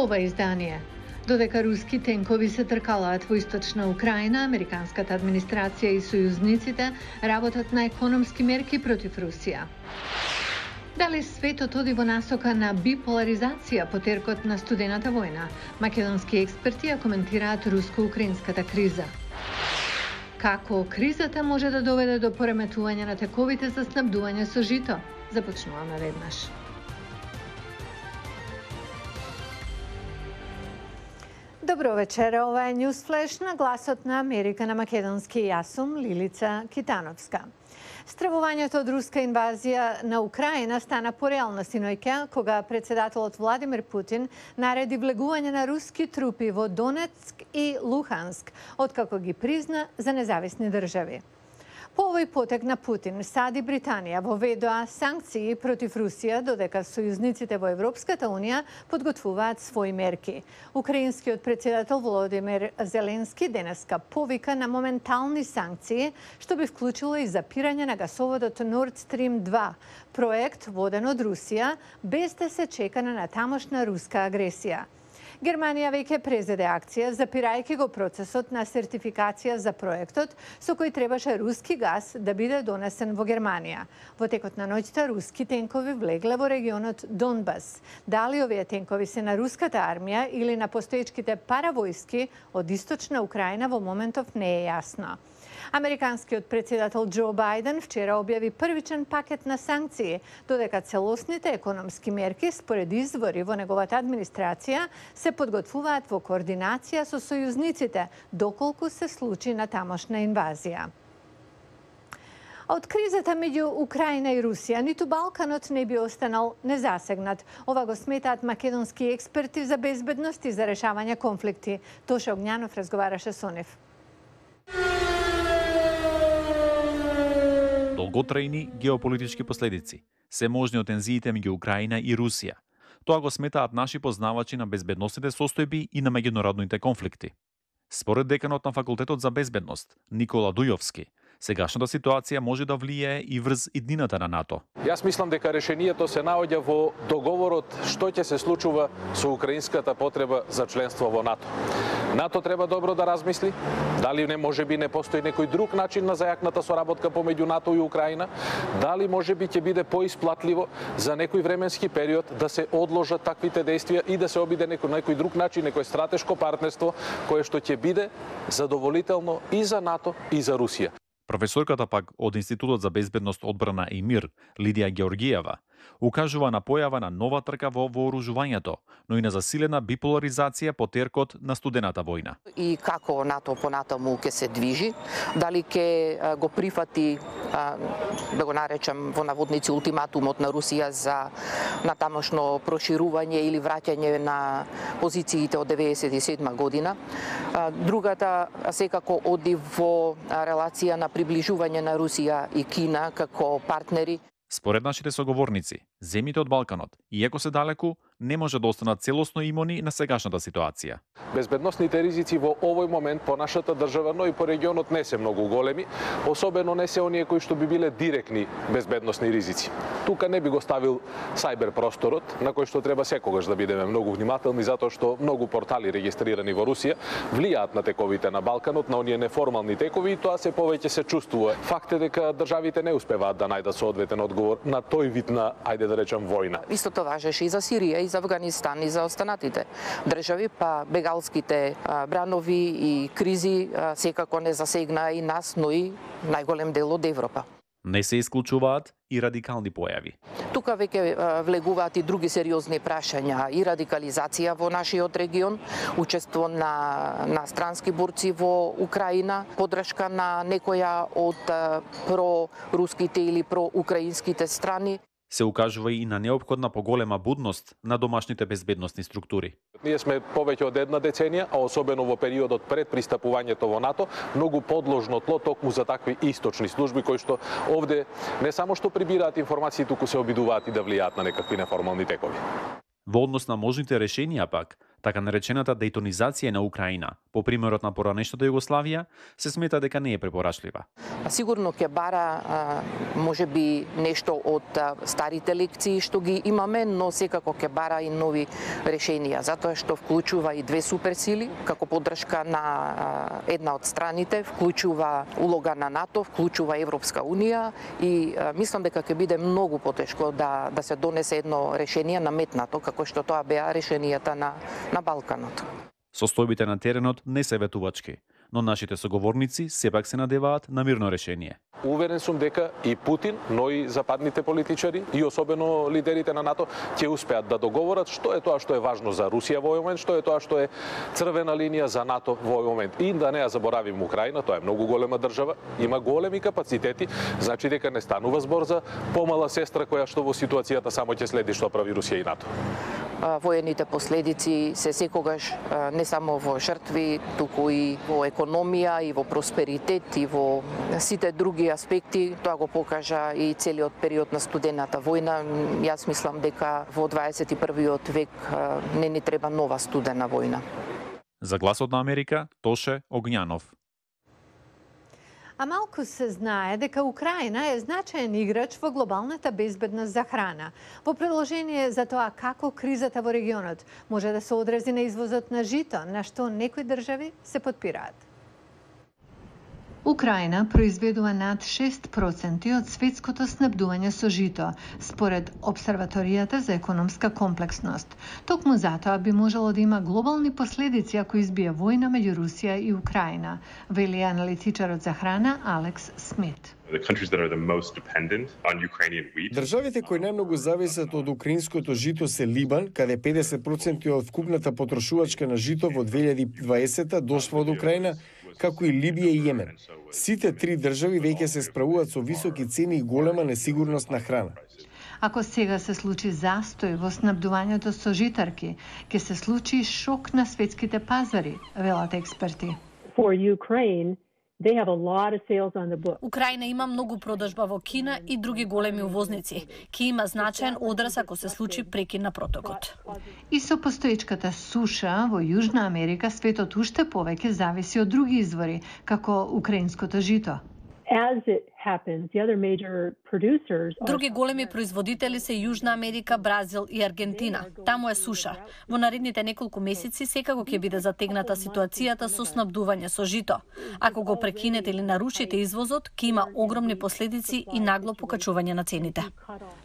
Со ова издание. Додека руски тенкови се тркалаат во источна Украина, американската администрација и сојузниците работат на економски мерки против Русија. Дали светот оди во насока на биполаризација по теркот на студената војна? Македонски експерти ја коментираат руско-украинската криза. Како кризата може да доведе до пореметување на тековите за снабдување со жито? Започнуваме веднаш. Добро вечер, ова е Ньюсфлеш на гласот на Америка на македонски. Јас сум Лилица Китановска. Стравувањето од руска инвазија на Украина стана пореална синоќа, кога председателот Владимир Путин нареди влегување на руски трупи во Донецк и Луханск, откако ги призна за независни држави. По овој потек на Путин, САД и Британија воведоа санкции против Русија, додека сојузниците во Европската Унија подготвуваат своји мерки. Украинскиот председател Володимир Зеленски денеска повика на моментални санкции, што би вклучило и запирање на гасоводот Nord Stream 2, проект воден од Русија, без да се чека на тамошна руска агресија. Германија веќе презеде акција, запирајќи го процесот на сертификација за проектот, со кој требаше руски газ да биде донесен во Германија. Во текот на ноќта руски тенкови влегле во регионот Донбас. Дали овие тенкови се на руската армија или на постоечките паравојски од источна Украина во моментов не е јасно. Американскиот председател Џо Бајден вчера објави првичен пакет на санкции, додека целосните економски мерки, според извори во неговата администрација, се подготвуваат во координација со сојузниците, доколку се случи на тамошна инвазија. Од кризата меѓу Украина и Русија, ниту Балканот не би останал незасегнат. Ова го сметаат македонски експерти за безбедност и за решавање конфликти. Тоше Огњанов разговараше со нив. Долготрајни геополитички последици се можни од тензиите меѓу Украина и Русија. Тоа го сметаат наши познавачи на безбедносните состојби и на меѓународните конфликти. Според деканот на Факултетот за безбедност Никола Дујовски, сегашната ситуација може да влијае и врз иднината на НАТО. Јас мислам дека решението се наоѓа во договорот што ќе се случува со украинската потреба за членство во НАТО. НАТО треба добро да размисли дали не можеби не постои некој друг начин на зајакната соработка помеѓу НАТО и Украина, дали можеби ќе биде поисплатливо за некој временски период да се одложат таквите действија и да се обиде некој друг начин, некој стратешко партнерство кое што ќе биде задоволително и за НАТО и за Русија. Професорката пак од Институтот за безбедност, одбрана и мир, Лидија Георгиева, укажува на појава на нова трка во вооружувањето, но и на засилена биполаризација по теркот на студената војна. И како НАТО понатаму ќе се движи, дали ќе го прифати, да го наречам во наводници, ултиматумот на Русија за натамошно проширување или враќање на позициите од 1997 година. Другата секако оди во релација на приближување на Русија и Кина како партнери. Според нашите соговорници, земјите од Балканот, иако се далеку, не може да останат целосно имуни на сегашната ситуација. Безбедносните ризици во овој момент по нашата држава, но и по регионот не се многу големи, особено не се оние кои што би биле директни безбедносни ризици. Тука не би го ставил сајбер просторот, на кој што треба секогаш да бидеме многу внимателни, затоа што многу портали регистрирани во Русија влијаат на тековите на Балканот, на оние неформални текови, и тоа се повеќе се чувствува. Факт е дека државите не успеваат да најдат соодветен одговор на тој вид на, ајде да речам, војна. Истото важеше и за Сирија, и за Авганистан, и за останатите држави, па бегалските бранови и кризи секако не засегнаа и нас, но и најголем дел од Европа. Не се исклучуваат и радикални појави. Тука веќе влегуваат и други сериозни прашања, и радикализација во нашиот регион, учество на странски борци во Украина, подршка на некоја од проруските или проукраинските страни. Се укажува и на неопходна поголема будност на домашните безбедносни структури. Ние сме повеќе од една деценија, а особено во периодот пред пристапувањето во НАТО, многу подложно тло токму за такви источни служби кои што овде не само што прибираат информации, туку се обидуваат и да влијаат на некакви неформални текови. Во однос на можните решенија пак, Така наречената дејтонизација на Украина, по примерот на поранешната Југославија, се смета дека не е препорачлива. Сигурно ќе бара можеби нешто од старите лекции што ги имаме, но секако ќе бара и нови решенија, затоа што вклучува и две суперсили како поддршка на една од страните, вклучува улога на НАТО, вклучува Европска унија и мислам дека ќе биде многу потешко да се донесе едно решение наметнато како што тоа беа решенијата на Балканот. Состојбите на теренот не се ветувачки, но нашите соговорници сепак се надеваат на мирно решение. Уверен сум дека и Путин, но и западните политичари и особено лидерите на НАТО ќе успеат да договорат што е тоа што е важно за Русија во овој момент, што е тоа што е црвена линија за НАТО во овој момент. И да не ја заборавим Украина, тоа е многу голема држава, има големи капацитети, значи дека не станува збор за помала сестра која што во ситуацијата само ќе следи што прави Русија и НАТО. Воените последици се секогаш не само во жртви, туку и во економија, и во просперитет, и во сите други аспекти. Тоа го покажа и целиот период на студената војна. Јас мислам дека во 21. век не ни треба нова студена војна. За Гласот на Америка, Тоше Огњанов. А малку се знае дека Украина е значаен играч во глобалната безбедност за храна. Во предложение за тоа како кризата во регионот може да се одрази на извозот на жито, на што некои држави се подпираат. Украина произведува над 6% од светското снабдување со жито, според Обсерваторијата за економска комплексност. Токму затоа би можело да има глобални последици ако избие војна меѓу Русија и Украина, вели аналитичарот за храна Алекс Смит. Државите кои најмногу зависат од украинското жито се Либан, каде 50% од вкупната потрошувачка на жито во 2020 дошла од Украина, како и Либија и Јемен. Сите три држави веќе се справуваат со високи цени и голема несигурност на храна. Ако сега се случи застој во снабдувањето со житарки, ќе се случи шок на светските пазари, велат експерти. Украина има многу продажба во Кина и други големи увозници. Ќе има значаен одраз ако се случи прекин на протокот. И со постоечката суша во Јужна Америка светот уште повеќе зависи од други извори, како украинското жито. Други големи производители се Јужна Америка, Бразил и Аргентина. Таму е суша. Во наредните неколку месеци секако ќе биде затегната ситуацијата со снабдување со жито. Ако го прекинете или нарушите извозот, ќе има огромни последици и нагло покачување на цените.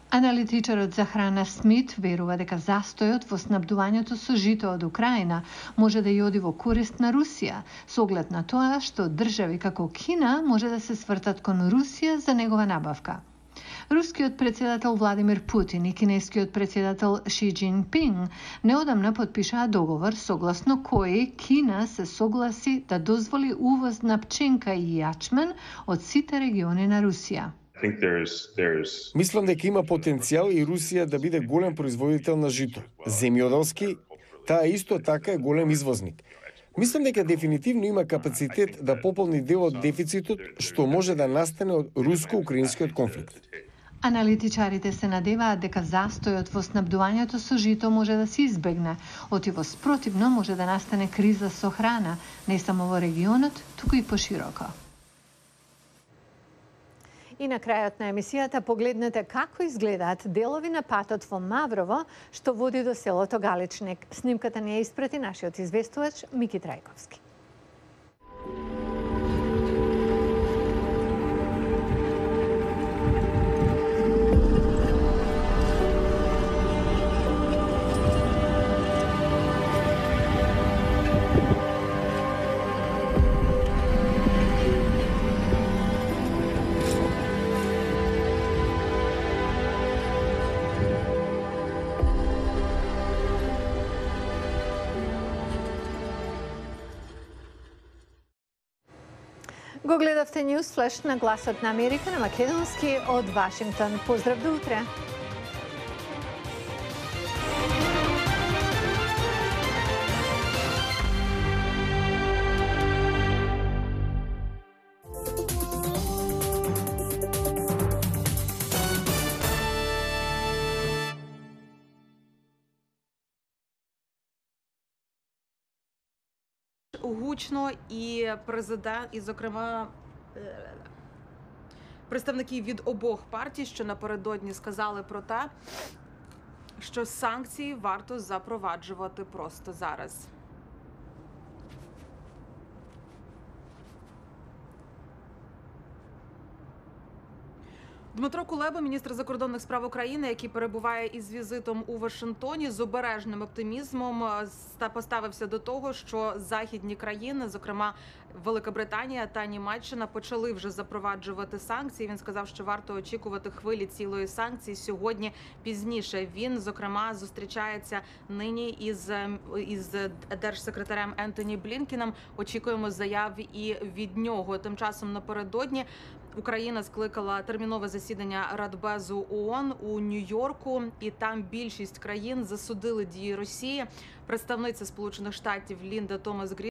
Аналитичарот за храна Смит верува дека застојот во снабдувањето со жито од Украина може да ја оди во корист на Русија, со оглед на тоа што држави како Кина може да се свртат кон Русија за негова набавка. Рускиот председател Владимир Путин и кинескиот председател Ши Џинпинг неодамна подпишаа договор согласно кој Кина се согласи да дозволи увоз на пченка и јачмен од сите региони на Русија. Мислам дека има потенцијал и Русија да биде голем производител на жито. Земјоделски, таа исто така е голем извозник. Мислам дека дефинитивно има капацитет да пополни дел од дефицитот што може да настане од руско-украинскиот конфликт. Аналитичарите се надеваат дека застојот во снабдувањето со жито може да се избегне, отиво спротивно може да настане криза со храна, не само во регионот, туку и пошироко. И на крајот на емисијата погледнете како изгледаат делови на патот во Маврово, што води до селото Галичник. Снимката ни ја испрати нашиот известувач Мики Трајковски. Го гледавте News Flash на Гласот на Америка на македонски од Вашингтон. Поздрав до утре! гучно, і президент, і, зокрема, представники від обох партій, що напередодні сказали про те, що санкції варто запроваджувати просто зараз. Дмитро Кулеба, міністр закордонних справ України, який перебуває із візитом у Вашингтоні, з обережним оптимізмом поставився до того, що західні країни, зокрема Велика Британія та Німеччина, почали вже запроваджувати санкції. Він сказав, що варто очікувати хвилі цілої санкцій сьогодні пізніше. Він, зокрема, зустрічається нині із держсекретарем Ентоні Блінкеном. Очікуємо заяв і від нього. Тим часом напередодні Україна скликала термінове засідання Радбезу ООН у Нью-Йорку, і там більшість країн засудили дії Росії. Представниця Сполучених Штатів Лінда Томас Грін